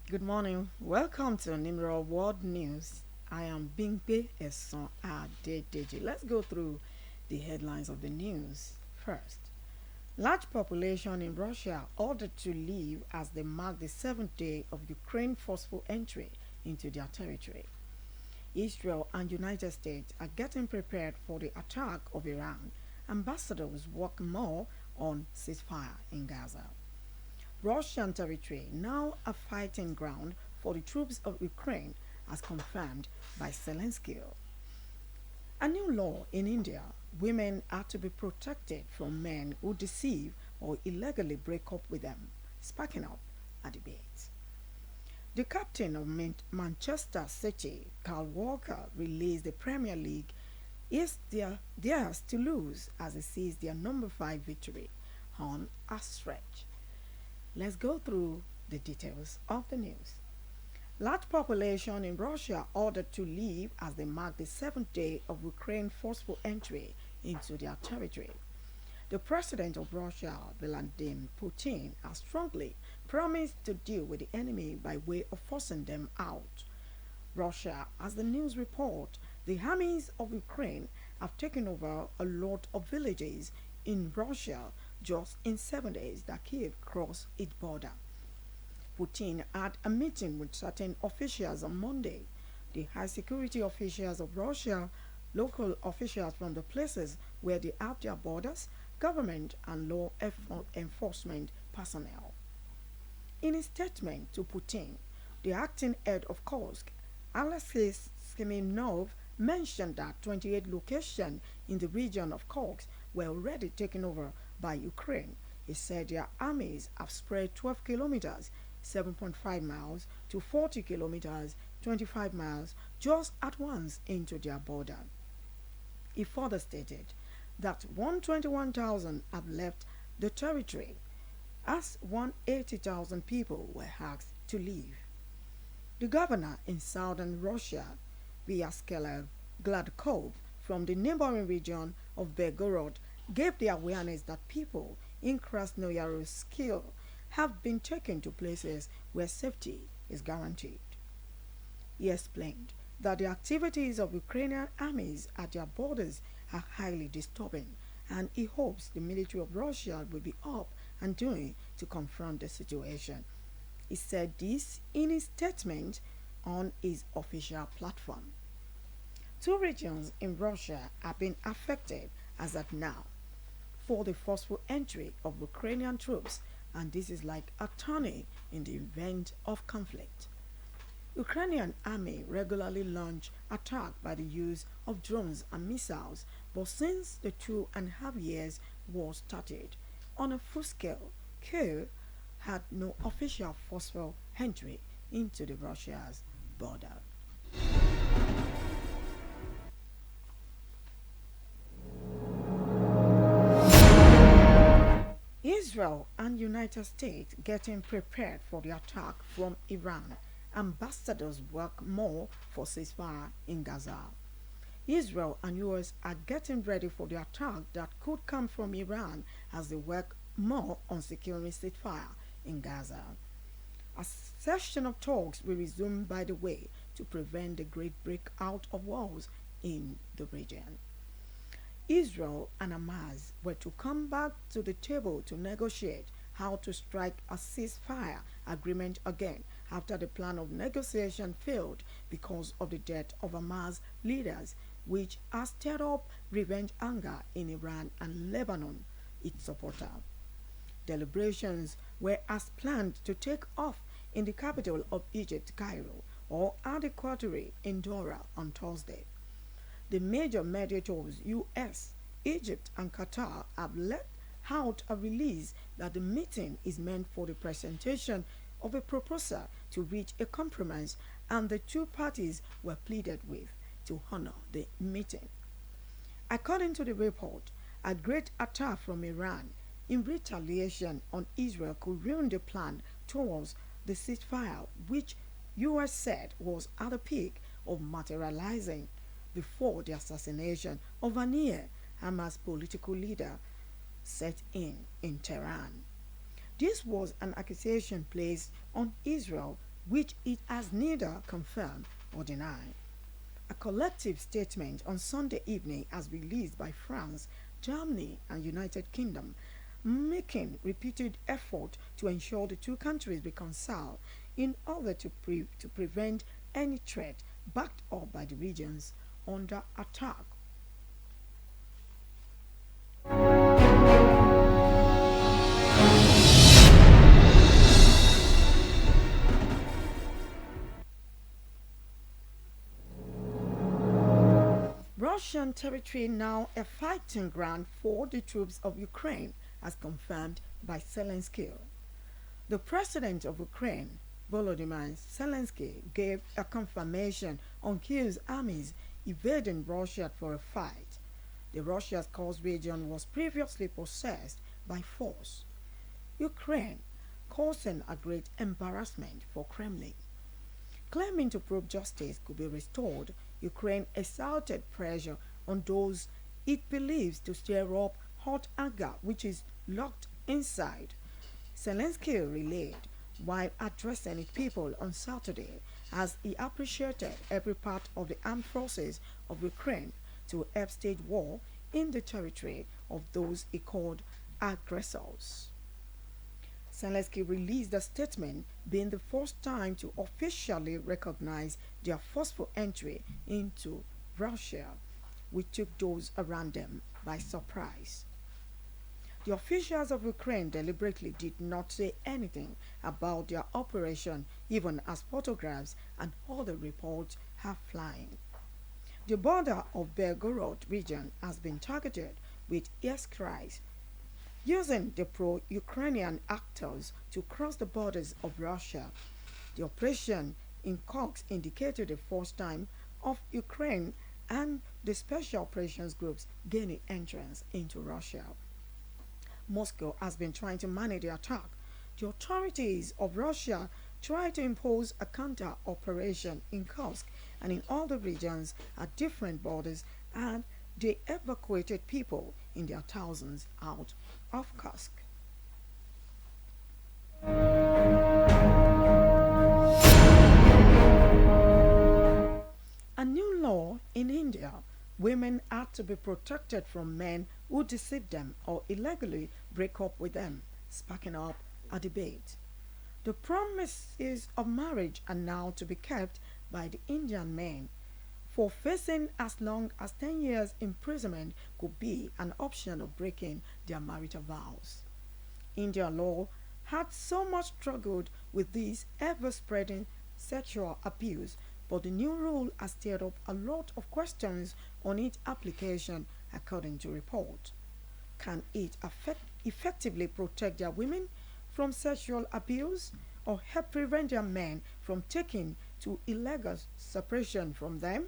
Good morning. Welcome to Nimrod World News. I am Bimpe Esan Adedeji. Let's go through the headlines of the news. First, large population in Russia ordered to leave as they mark the seventh day of Ukraine's forceful entry into their territory. Israel and United States are getting prepared for the attack of Iran. Ambassadors work more on ceasefire in Gaza. Russian territory now a fighting ground for the troops of Ukraine, as confirmed by Zelensky. A new law in India: women are to be protected from men who deceive or illegally break up with them, sparking up a debate. The captain of Manchester City, Carl Walker, released the Premier League is theirs to lose as he sees their number 5 victory on a stretch. Let's go through the details of the news. Large population in Russia ordered to leave as they mark the seventh day of Ukraine's forceful entry into their territory. The president of Russia, Vladimir Putin, has strongly promised to deal with the enemy by way of forcing them out. Russia, as the news report, the armies of Ukraine have taken over a lot of villages in Russia just in 7 days that Kiev crossed its border. Putin had a meeting with certain officials on Monday. The high security officials of Russia, local officials from the places where they have their borders, government and law enforcement personnel. In a statement to Putin, the acting head of Kursk, Alexei Skiminov, mentioned that 28 locations in the region of Kursk were already taken over by Ukraine. He said their armies have spread 12 kilometers, 7.5 miles, to 40 kilometers, 25 miles, just at once into their border. He further stated that 121,000 have left the territory, as 180,000 people were asked to leave. The governor in southern Russia, Vyacheslav Gladkov, from the neighboring region of Belgorod, gave the awareness that people in Krasnoyarsk have been taken to places where safety is guaranteed. He explained that the activities of Ukrainian armies at their borders are highly disturbing, and he hopes the military of Russia will be up and doing to confront the situation. He said this in his statement on his official platform. Two regions in Russia have been affected as at now for the forceful entry of Ukrainian troops, and this is like a turning in the event of conflict. Ukrainian army regularly launch attack by the use of drones and missiles, but since the 2.5 years war started on a full scale, Kiev had no official forceful entry into the Russia's border. Israel and United States getting prepared for the attack from Iran. Ambassadors work more for ceasefire in Gaza. Israel and US are getting ready for the attack that could come from Iran as they work more on securing ceasefire in Gaza. A session of talks will resume, by the way, to prevent the great breakout of wars in the region. Israel and Hamas were to come back to the table to negotiate how to strike a ceasefire agreement again after the plan of negotiation failed because of the death of Hamas leaders, which has stirred up revenge anger in Iran and Lebanon, its supporter. Deliberations were as planned to take off in the capital of Egypt, Cairo, or at the Equatorial in Doha on Thursday. The major mediators, US, Egypt, and Qatar, have let out a release that the meeting is meant for the presentation of a proposal to reach a compromise, and the two parties were pleaded with to honor the meeting. According to the report, a great attack from Iran in retaliation on Israel could ruin the plan towards the ceasefire, which US said was at the peak of materializing before the assassination of an Hamas political leader set in Tehran. This was an accusation placed on Israel which it has neither confirmed or denied. A collective statement on Sunday evening as released by France, Germany, and United Kingdom, making repeated effort to ensure the two countries reconcile in order to prevent any threat backed up by the regions under attack. Russian territory now a fighting ground for the troops of Ukraine, as confirmed by Zelensky. The president of Ukraine, Volodymyr Zelensky, gave a confirmation on Kyiv's armies invading Russia for a fight. The Russia's Kursk region was previously possessed by force. Ukraine causing a great embarrassment for Kremlin. Claiming to prove justice could be restored, Ukraine exerted pressure on those it believes to stir up hot anger which is locked inside. Zelensky relayed while addressing its people on Saturday as he appreciated every part of the armed forces of Ukraine to help stage war in the territory of those he called aggressors. Zelensky released a statement being the first time to officially recognize their forceful entry into Russia, which took those around them by surprise. The officials of Ukraine deliberately did not say anything about their operation, even as photographs and other reports are flying. The border of Belgorod region has been targeted with airstrikes using the pro-Ukrainian actors to cross the borders of Russia. The operation in Kursk indicated the first time of Ukraine and the special operations groups gaining entrance into Russia. Moscow has been trying to manage the attack. The authorities of Russia tried to impose a counter-operation in Kursk and in other regions at different borders, and they evacuated people in their thousands out of Kursk. A new law in India: women are to be protected from men who deceive them or illegally break up with them, sparking up a debate. The promises of marriage are now to be kept by the Indian men, for facing as long as 10 years imprisonment could be an option of breaking their marital vows. Indian law had so much struggled with this ever-spreading sexual abuse, but the new rule has stirred up a lot of questions on its application, according to reports. Can it effectively protect their women from sexual abuse or help prevent their men from taking to illegal separation from them?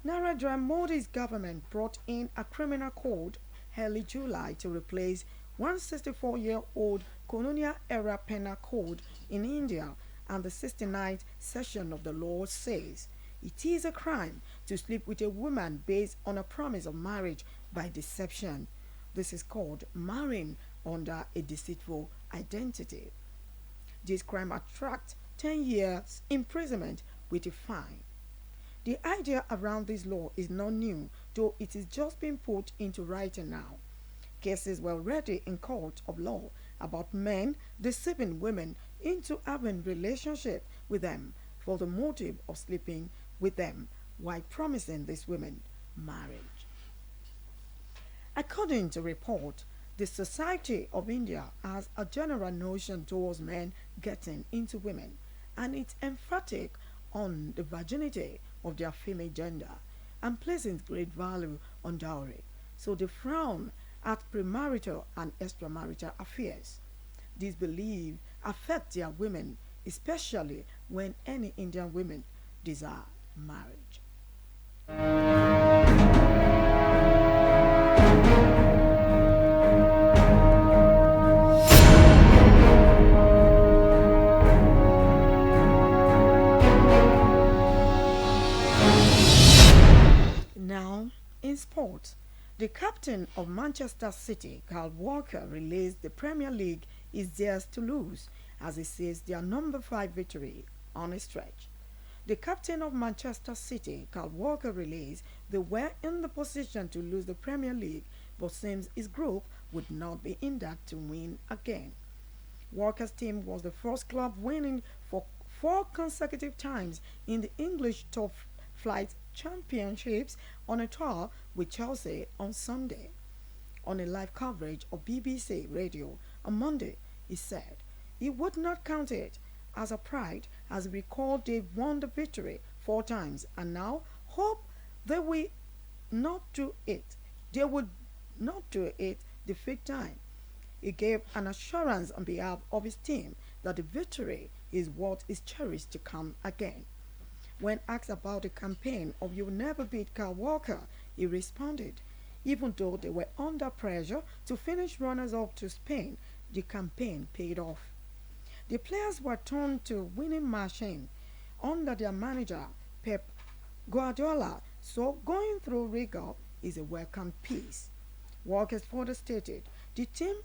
Narendra Modi's government brought in a criminal code early July to replace 164-year-old colonial-era penal code in India, and the 69th section of the law says it is a crime to sleep with a woman based on a promise of marriage by deception. This is called marrying under a deceitful identity. This crime attracts 10 years imprisonment with a fine. The idea around this law is not new, though it is just being put into writing now. Cases were already in court of law about men deceiving women into having relationship with them for the motive of sleeping with them while promising these women marriage. According to report, the Society of India has a general notion towards men getting into women, and it's emphatic on the virginity of their female gender and placing great value on dowry, so they frown at premarital and extramarital affairs. These beliefs affect their women, especially when any Indian women desire marriage. sports, the captain of Manchester City, Kyle Walker, released the Premier League is theirs to lose as he says their number 5 victory on a stretch. The captain of Manchester City, Kyle Walker, released they were in the position to lose the Premier League, but seems his group would not be hindered to win again. Walker's team was the first club winning for 4 consecutive times in the English top flight championships on a tour with Chelsea on Sunday. On a live coverage of BBC Radio on Monday, he said he would not count it as a pride as he recalled they won the victory 4 times and now hope they will not do it. They would not do it the 5th time. He gave an assurance on behalf of his team that the victory is what is cherished to come again. When asked about the campaign of "You Will Never Beat Kyle Walker," he responded, even though they were under pressure to finish runners-up to Spain, the campaign paid off. The players were turned to winning machine under their manager Pep Guardiola, so going through rigor is a welcome piece. Walker further stated the team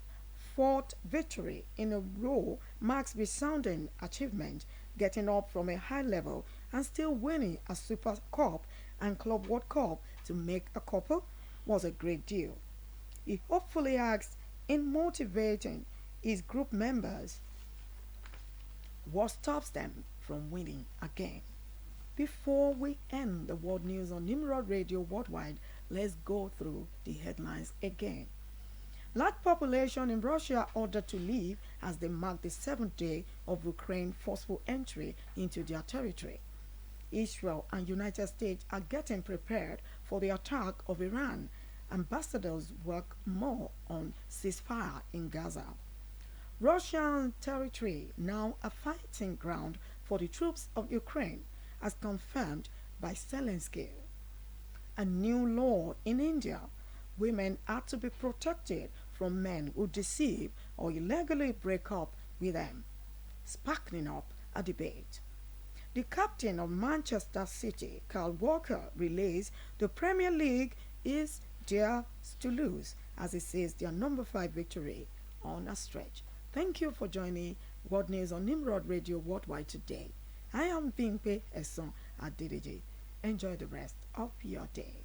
fourth victory in a row marks resounding achievement, getting up from a high level and still winning a Super Cup and Club World Cup to make a couple was a great deal. He hopefully asked in motivating his group members what stops them from winning again. Before we end the world news on Nimrod Radio Worldwide, let's go through the headlines again. Large population in Russia ordered to leave as they mark the 7th day of Ukraine's forceful entry into their territory. Israel and United States are getting prepared for the attack of Iran. Ambassadors work more on ceasefire in Gaza. Russian territory now a fighting ground for the troops of Ukraine, as confirmed by Zelensky. A new law in India. Women are to be protected from men who deceive or illegally break up with them, sparking up a debate. The captain of Manchester City, Kyle Walker, relays the Premier League is theirs to lose as he says their number 5 victory on a stretch. Thank you for joining World News on Nimrod Radio Worldwide today. I am Bimpe Esan Adedeji. Enjoy the rest of your day.